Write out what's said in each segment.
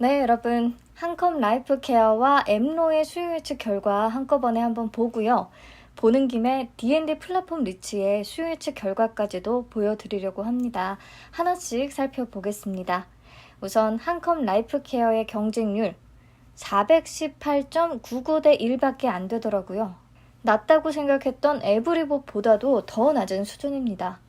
네, 여러분. 한컴 라이프 케어와 엠로의 수요 예측 결과 한꺼번에 한번 보고요. 보는 김에 D&D 플랫폼 리치의 수요 예측 결과까지도 보여드리려고 합니다. 하나씩 살펴보겠습니다. 우선 한컴 라이프 케어의 경쟁률 418.99대 1밖에 안 되더라고요. 낮다고 생각했던 에브리봇보다도 더 낮은 수준입니다.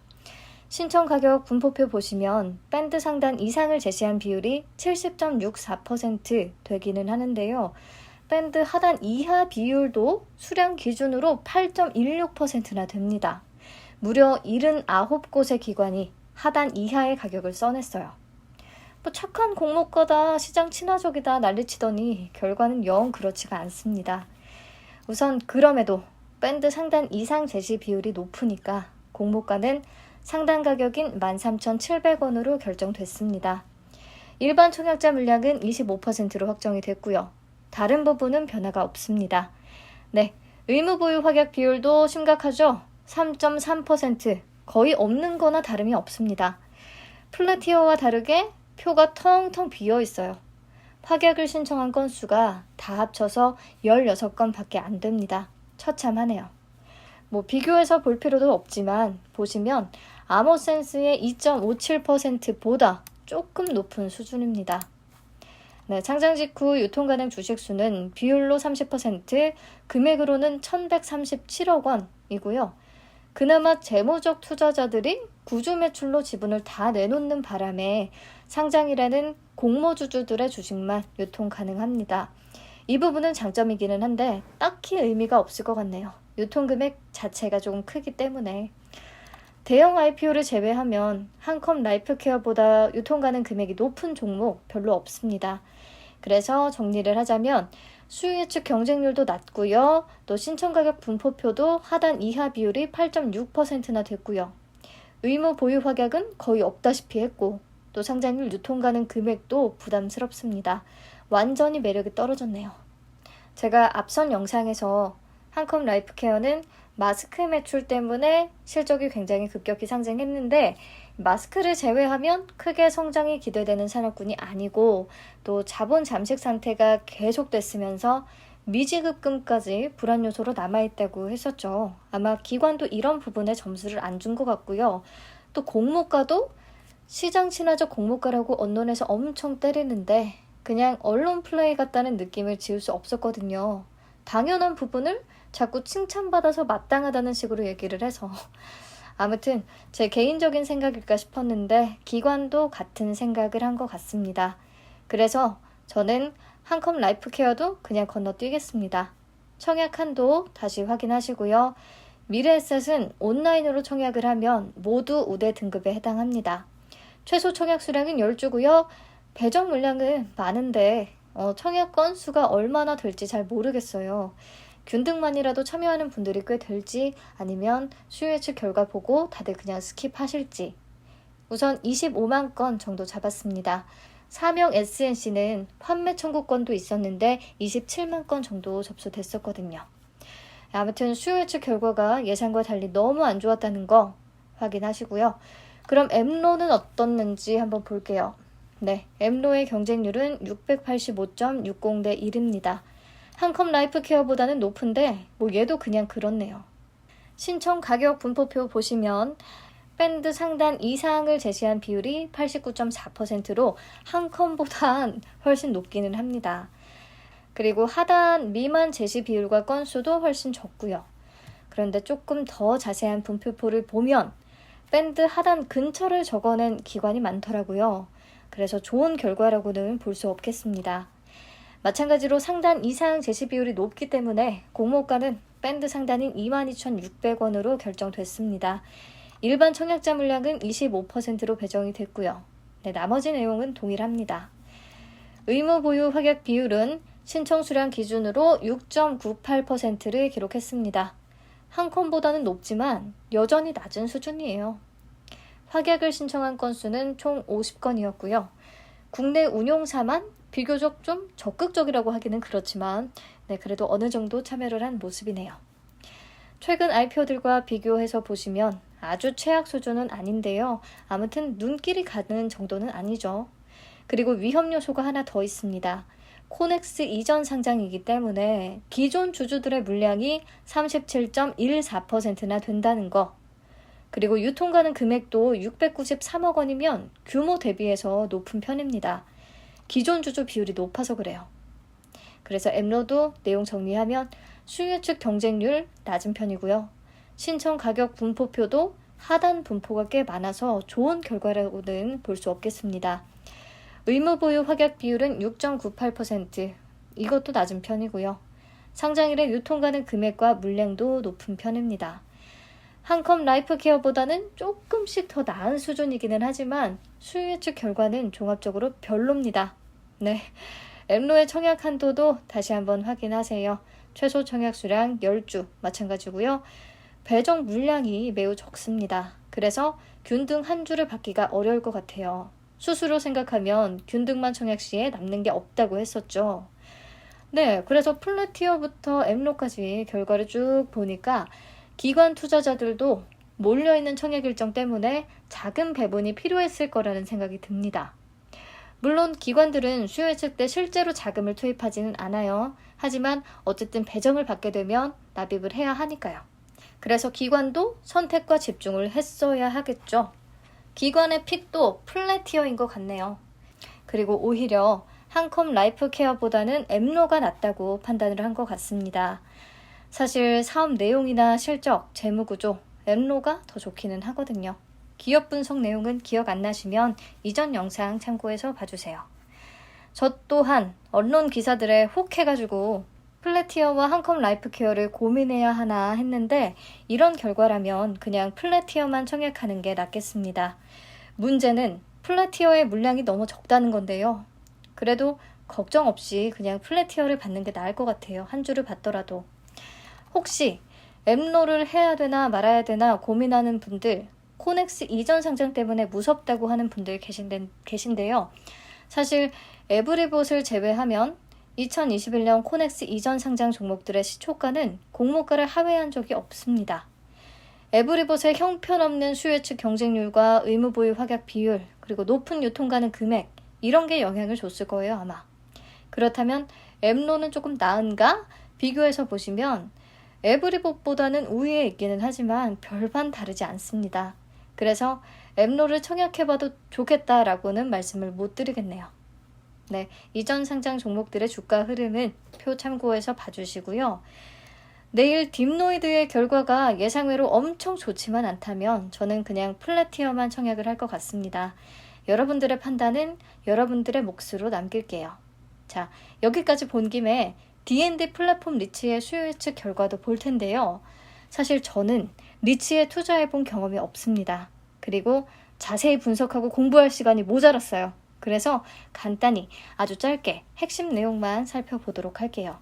신청 가격 분포표 보시면 밴드 상단 이상을 제시한 비율이 70.64% 되기는 하는데요. 밴드 하단 이하 비율도 수량 기준으로 8.16%나 됩니다. 무려 79곳의 기관이 하단 이하의 가격을 써냈어요. 착한 공모가다, 시장 친화적이다 난리치더니 결과는 영 그렇지가 않습니다. 우선 그럼에도 밴드 상단 이상 제시 비율이 높으니까 공모가는 상단 가격인 13,700원으로 결정됐습니다. 일반 청약자 물량은 25%로 확정이 됐고요. 다른 부분은 변화가 없습니다. 네, 의무 보유 확약 비율도 심각하죠? 3.3%, 거의 없는 거나 다름이 없습니다. 플래티어와 다르게 표가 텅텅 비어 있어요. 확약을 신청한 건수가 다 합쳐서 16건 밖에 안 됩니다. 처참하네요. 비교해서 볼 필요도 없지만 보시면 아머센스의 2.57%보다 조금 높은 수준입니다. 네, 상장 직후 유통 가능 주식 수는 비율로 30%, 금액으로는 1,137억 원이고요. 그나마 재무적 투자자들이 구주 매출로 지분을 다 내놓는 바람에 상장이라는 공모주주들의 주식만 유통 가능합니다. 이 부분은 장점이기는 한데 딱히 의미가 없을 것 같네요. 유통금액 자체가 조금 크기 때문에. 대형 IPO를 제외하면 한컴 라이프케어보다 유통 가능 금액이 높은 종목 별로 없습니다. 그래서 정리를 하자면 수요 예측 경쟁률도 낮고요. 또 신청 가격 분포표도 하단 이하 비율이 8.6%나 됐고요. 의무 보유 확약은 거의 없다시피 했고 또 상장률 유통 가능 금액도 부담스럽습니다. 완전히 매력이 떨어졌네요. 제가 앞선 영상에서 한컴 라이프케어는 마스크 매출 때문에 실적이 굉장히 급격히 상승했는데 마스크를 제외하면 크게 성장이 기대되는 산업군이 아니고 또 자본 잠식 상태가 계속됐으면서 미지급금까지 불안 요소로 남아있다고 했었죠. 아마 기관도 이런 부분에 점수를 안 준 것 같고요. 또 공모가도 시장 친화적 공모가라고 언론에서 엄청 때리는데 그냥 언론 플레이 같다는 느낌을 지울 수 없었거든요. 당연한 부분을 자꾸 칭찬받아서 마땅하다는 식으로 얘기를 해서 아무튼 제 개인적인 생각일까 싶었는데 기관도 같은 생각을 한 것 같습니다. 그래서 저는 한컴 라이프케어도 그냥 건너뛰겠습니다. 청약 한도 다시 확인하시고요. 미래에셋은 온라인으로 청약을 하면 모두 우대 등급에 해당합니다. 최소 청약 수량은 10주고요. 배정 물량은 많은데 청약 건수가 얼마나 될지 잘 모르겠어요. 균등만이라도 참여하는 분들이 꽤 될지 아니면 수요 예측 결과 보고 다들 그냥 스킵하실지. 우선 25만 건 정도 잡았습니다. 사명 SNC는 판매 청구권도 있었는데 27만 건 정도 접수됐었거든요. 아무튼 수요 예측 결과가 예상과 달리 너무 안 좋았다는 거 확인하시고요. 그럼 엠로는 어떻는지 한번 볼게요. 네, 엠로의 경쟁률은 685.60대 1입니다. 한컴 라이프케어보다는 높은데 얘도 그냥 그렇네요. 신청 가격 분포표 보시면 밴드 상단 이상을 제시한 비율이 89.4%로 한컴보단 훨씬 높기는 합니다. 그리고 하단 미만 제시 비율과 건수도 훨씬 적고요. 그런데 조금 더 자세한 분포표를 보면 밴드 하단 근처를 적어낸 기관이 많더라고요. 그래서 좋은 결과라고는 볼 수 없겠습니다. 마찬가지로 상단 이상 제시 비율이 높기 때문에 공모가는 밴드 상단인 22,600원으로 결정됐습니다. 일반 청약자 물량은 25%로 배정이 됐고요. 네, 나머지 내용은 동일합니다. 의무 보유 확약 비율은 신청 수량 기준으로 6.98%를 기록했습니다. 한컴보다는 높지만 여전히 낮은 수준이에요. 확약을 신청한 건수는 총 50건이었고요. 국내 운용사만 비교적 좀 적극적이라고 하기는 그렇지만 그래도 어느 정도 참여를 한 모습이네요. 최근 IPO들과 비교해서 보시면 아주 최악 수준은 아닌데요. 아무튼 눈길이 가는 정도는 아니죠. 그리고 위험 요소가 하나 더 있습니다. 코넥스 이전 상장이기 때문에 기존 주주들의 물량이 37.14%나 된다는 거. 그리고 유통가능 금액도 693억 원이면 규모 대비해서 높은 편입니다. 기존 주주 비율이 높아서 그래요. 그래서 엠로도 내용 정리하면 수요 측 경쟁률 낮은 편이고요. 신청 가격 분포표도 하단 분포가 꽤 많아서 좋은 결과라고는 볼 수 없겠습니다. 의무보유 확약 비율은 6.98%, 이것도 낮은 편이고요. 상장일의 유통가능 금액과 물량도 높은 편입니다. 한컴 라이프케어보다는 조금씩 더 나은 수준이기는 하지만 수요 예측 결과는 종합적으로 별로입니다. 네, 엠로의 청약 한도도 다시 한번 확인하세요. 최소 청약 수량 10주 마찬가지고요. 배정 물량이 매우 적습니다. 그래서 균등 한 주를 받기가 어려울 것 같아요. 수수료 생각하면 균등만 청약 시에 남는 게 없다고 했었죠. 네, 그래서 플랫티어부터 엠로까지 결과를 쭉 보니까 기관 투자자들도 몰려있는 청약 일정 때문에 자금 배분이 필요했을 거라는 생각이 듭니다. 물론 기관들은 수요 예측 때 실제로 자금을 투입하지는 않아요. 하지만 어쨌든 배정을 받게 되면 납입을 해야 하니까요. 그래서 기관도 선택과 집중을 했어야 하겠죠. 기관의 픽도 플랫티어인 것 같네요. 그리고 오히려 한컴 라이프케어보다는 엠로가 낫다고 판단을 한 것 같습니다. 사실 사업 내용이나 실적, 재무구조, 엠로가 더 좋기는 하거든요. 기업 분석 내용은 기억 안 나시면 이전 영상 참고해서 봐주세요. 저 또한 언론 기사들에 혹해가지고 플랫티어와 한컴 라이프케어를 고민해야 하나 했는데 이런 결과라면 그냥 플랫티어만 청약하는 게 낫겠습니다. 문제는 플랫티어의 물량이 너무 적다는 건데요. 그래도 걱정 없이 그냥 플랫티어를 받는 게 나을 것 같아요. 한 주를 받더라도. 혹시 엠로를 해야 되나 말아야 되나 고민하는 분들, 코넥스 이전 상장 때문에 무섭다고 하는 분들 계신데요. 사실 에브리봇을 제외하면 2021년 코넥스 이전 상장 종목들의 시초가는 공모가를 하회한 적이 없습니다. 에브리봇의 형편없는 수요 예측 경쟁률과 의무보유 확약 비율, 그리고 높은 유통가능 금액, 이런 게 영향을 줬을 거예요, 아마. 그렇다면 엠로는 조금 나은가? 비교해서 보시면 에브리봇보다는 우위에 있기는 하지만 별반 다르지 않습니다. 그래서 엠로를 청약해봐도 좋겠다라고는 말씀을 못 드리겠네요. 네, 이전 상장 종목들의 주가 흐름은 표 참고해서 봐주시고요. 내일 딥노이드의 결과가 예상외로 엄청 좋지만 않다면 저는 그냥 플랫티어만 청약을 할 것 같습니다. 여러분들의 판단은 여러분들의 몫으로 남길게요. 자, 여기까지 본 김에 D&D 플랫폼 리츠의 수요 예측 결과도 볼 텐데요. 사실 저는 리츠에 투자해본 경험이 없습니다. 그리고 자세히 분석하고 공부할 시간이 모자랐어요. 그래서 간단히 아주 짧게 핵심 내용만 살펴보도록 할게요.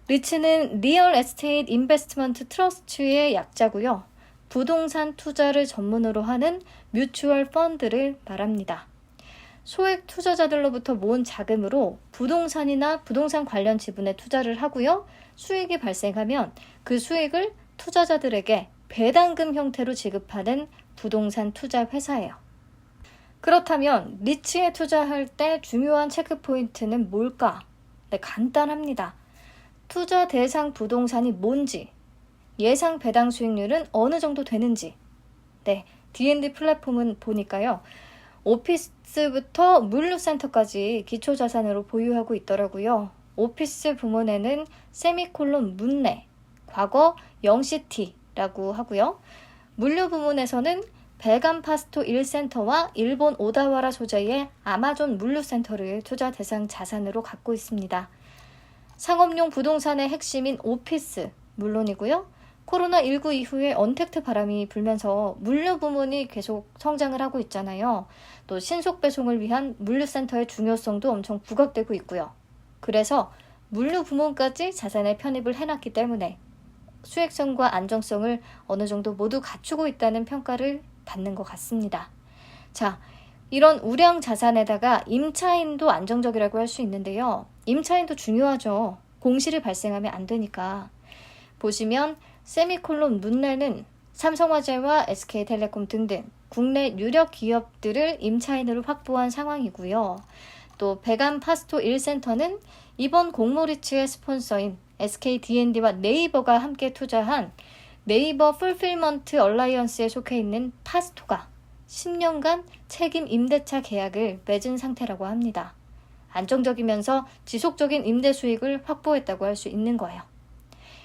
리츠는 리얼 에스테이트 인베스트먼트 트러스트의 약자고요. 부동산 투자를 전문으로 하는 뮤추얼 펀드를 말합니다. 소액 투자자들로부터 모은 자금으로 부동산이나 부동산 관련 지분에 투자를 하고요. 수익이 발생하면 그 수익을 투자자들에게 배당금 형태로 지급하는 부동산 투자 회사예요. 그렇다면 리츠에 투자할 때 중요한 체크 포인트는 뭘까? 네, 간단합니다. 투자 대상 부동산이 뭔지, 예상 배당 수익률은 어느 정도 되는지. 네, D&D 플랫폼은 보니까요. 오피스부터 물류센터까지 기초자산으로 보유하고 있더라고요. 오피스 부문에는 세미콜론 문내, 과거 영시티라고 하고요. 물류 부문에서는 베간파스토 1센터와 일본 오다와라 소재의 아마존 물류센터를 투자 대상 자산으로 갖고 있습니다. 상업용 부동산의 핵심인 오피스 물론이고요. 코로나19 이후에 언택트 바람이 불면서 물류 부문이 계속 성장을 하고 있잖아요. 또 신속 배송을 위한 물류센터의 중요성도 엄청 부각되고 있고요. 그래서 물류 부문까지 자산에 편입을 해놨기 때문에 수익성과 안정성을 어느 정도 모두 갖추고 있다는 평가를 받는 것 같습니다. 자, 이런 우량 자산에다가 임차인도 안정적이라고 할 수 있는데요. 임차인도 중요하죠. 공실이 발생하면 안 되니까. 보시면 세미콜론 문내는 삼성화재와 SK텔레콤 등등 국내 유력 기업들을 임차인으로 확보한 상황이고요. 또 배감 파스토 1센터는 이번 공모리츠의 스폰서인 SKD&D와 네이버가 함께 투자한 네이버 풀필먼트 얼라이언스에 속해 있는 파스토가 10년간 책임 임대차 계약을 맺은 상태라고 합니다. 안정적이면서 지속적인 임대 수익을 확보했다고 할 수 있는 거예요.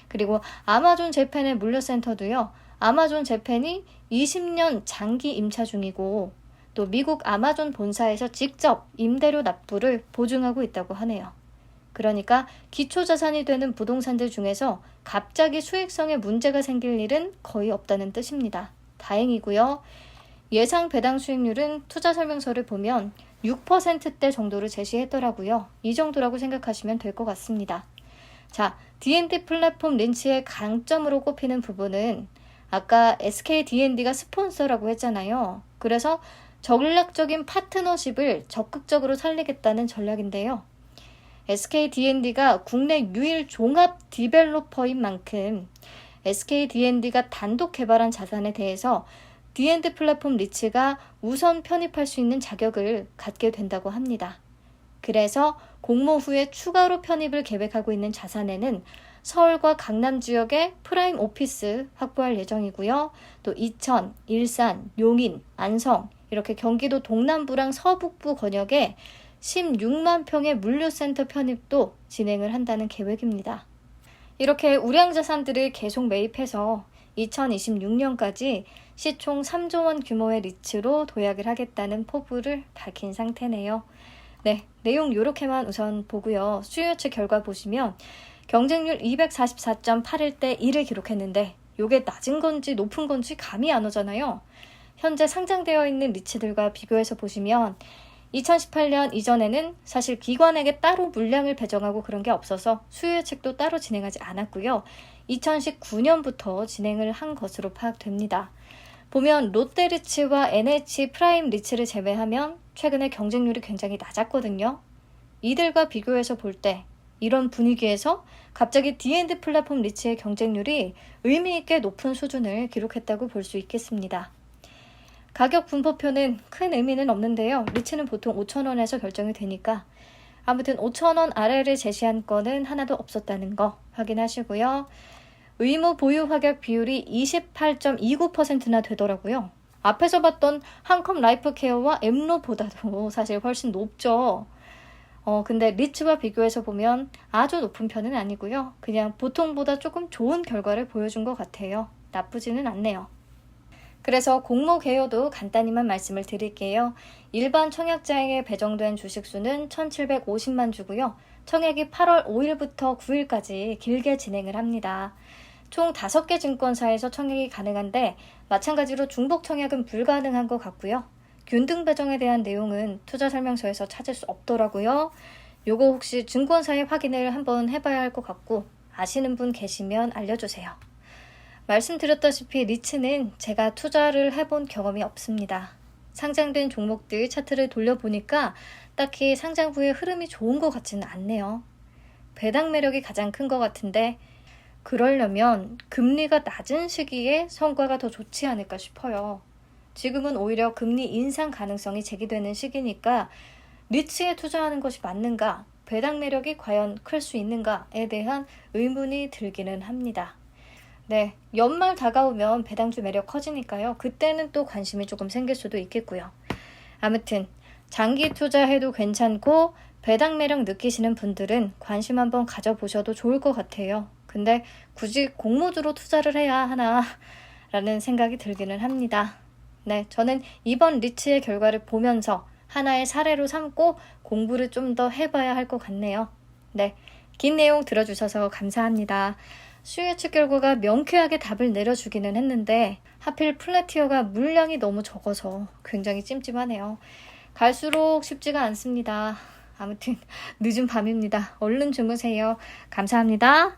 그리고 아마존 재팬의 물류센터도요. 아마존 재팬이 20년 장기 임차 중이고 또 미국 아마존 본사에서 직접 임대료 납부를 보증하고 있다고 하네요. 그러니까 기초자산이 되는 부동산들 중에서 갑자기 수익성에 문제가 생길 일은 거의 없다는 뜻입니다. 다행이고요. 예상 배당 수익률은 투자 설명서를 보면 6%대 정도를 제시했더라고요. 이 정도라고 생각하시면 될 것 같습니다. 자, D&D 플랫폼 린치의 강점으로 꼽히는 부분은 아까 SKD&D가 스폰서라고 했잖아요. 그래서 전략적인 파트너십을 적극적으로 살리겠다는 전략인데요. SKD&D가 국내 유일 종합 디벨로퍼인 만큼 SKD&D가 단독 개발한 자산에 대해서 D&D 플랫폼 리츠가 우선 편입할 수 있는 자격을 갖게 된다고 합니다. 그래서 공모 후에 추가로 편입을 계획하고 있는 자산에는 서울과 강남 지역의 프라임 오피스 확보할 예정이고요. 또 이천, 일산, 용인, 안성 이렇게 경기도 동남부랑 서북부 권역에 16만 평의 물류센터 편입도 진행을 한다는 계획입니다. 이렇게 우량 자산들을 계속 매입해서 2026년까지 시총 3조 원 규모의 리츠로 도약을 하겠다는 포부를 밝힌 상태네요. 네, 내용 이렇게만 우선 보고요. 수요예측 결과 보시면 경쟁률 244.81대 1을 기록했는데 이게 낮은 건지 높은 건지 감이 안 오잖아요. 현재 상장되어 있는 리츠들과 비교해서 보시면 2018년 이전에는 사실 기관에게 따로 물량을 배정하고 그런 게 없어서 수요예측도 따로 진행하지 않았고요. 2019년부터 진행을 한 것으로 파악됩니다. 보면 롯데리츠와 NH 프라임 리츠를 제외하면 최근에 경쟁률이 굉장히 낮았거든요. 이들과 비교해서 볼 때 이런 분위기에서 갑자기 D&D 플랫폼 리츠의 경쟁률이 의미 있게 높은 수준을 기록했다고 볼 수 있겠습니다. 가격 분포표는 큰 의미는 없는데요. 리츠는 보통 5,000원에서 결정이 되니까 아무튼 5,000원 아래를 제시한 건은 하나도 없었다는 거 확인하시고요. 의무 보유 확약 비율이 28.29%나 되더라고요. 앞에서 봤던 한컴 라이프케어와 엠로보다도 사실 훨씬 높죠. 근데 리츠와 비교해서 보면 아주 높은 편은 아니고요. 그냥 보통보다 조금 좋은 결과를 보여준 것 같아요. 나쁘지는 않네요. 그래서 공모 개요도 간단히만 말씀을 드릴게요. 일반 청약자에게 배정된 주식수는 1,750만 주고요. 청약이 8월 5일부터 9일까지 길게 진행을 합니다. 총 5개 증권사에서 청약이 가능한데 마찬가지로 중복 청약은 불가능한 것 같고요. 균등 배정에 대한 내용은 투자 설명서에서 찾을 수 없더라고요. 요거 혹시 증권사에 확인을 한번 해봐야 할 것 같고 아시는 분 계시면 알려주세요. 말씀드렸다시피 리츠는 제가 투자를 해본 경험이 없습니다. 상장된 종목들 차트를 돌려보니까 딱히 상장 후에 흐름이 좋은 것 같지는 않네요. 배당 매력이 가장 큰 것 같은데 그러려면 금리가 낮은 시기에 성과가 더 좋지 않을까 싶어요. 지금은 오히려 금리 인상 가능성이 제기되는 시기니까 리츠에 투자하는 것이 맞는가, 배당 매력이 과연 클 수 있는가에 대한 의문이 들기는 합니다. 네, 연말 다가오면 배당주 매력 커지니까요. 그때는 또 관심이 조금 생길 수도 있겠고요. 아무튼 장기 투자해도 괜찮고 배당 매력 느끼시는 분들은 관심 한번 가져보셔도 좋을 것 같아요. 근데 굳이 공모주로 투자를 해야 하나 라는 생각이 들기는 합니다. 네, 저는 이번 리츠의 결과를 보면서 하나의 사례로 삼고 공부를 좀 더 해봐야 할 것 같네요. 네, 긴 내용 들어주셔서 감사합니다. 수요예측 결과가 명쾌하게 답을 내려주기는 했는데 하필 플래티어가 물량이 너무 적어서 굉장히 찜찜하네요. 갈수록 쉽지가 않습니다. 아무튼 늦은 밤입니다. 얼른 주무세요. 감사합니다.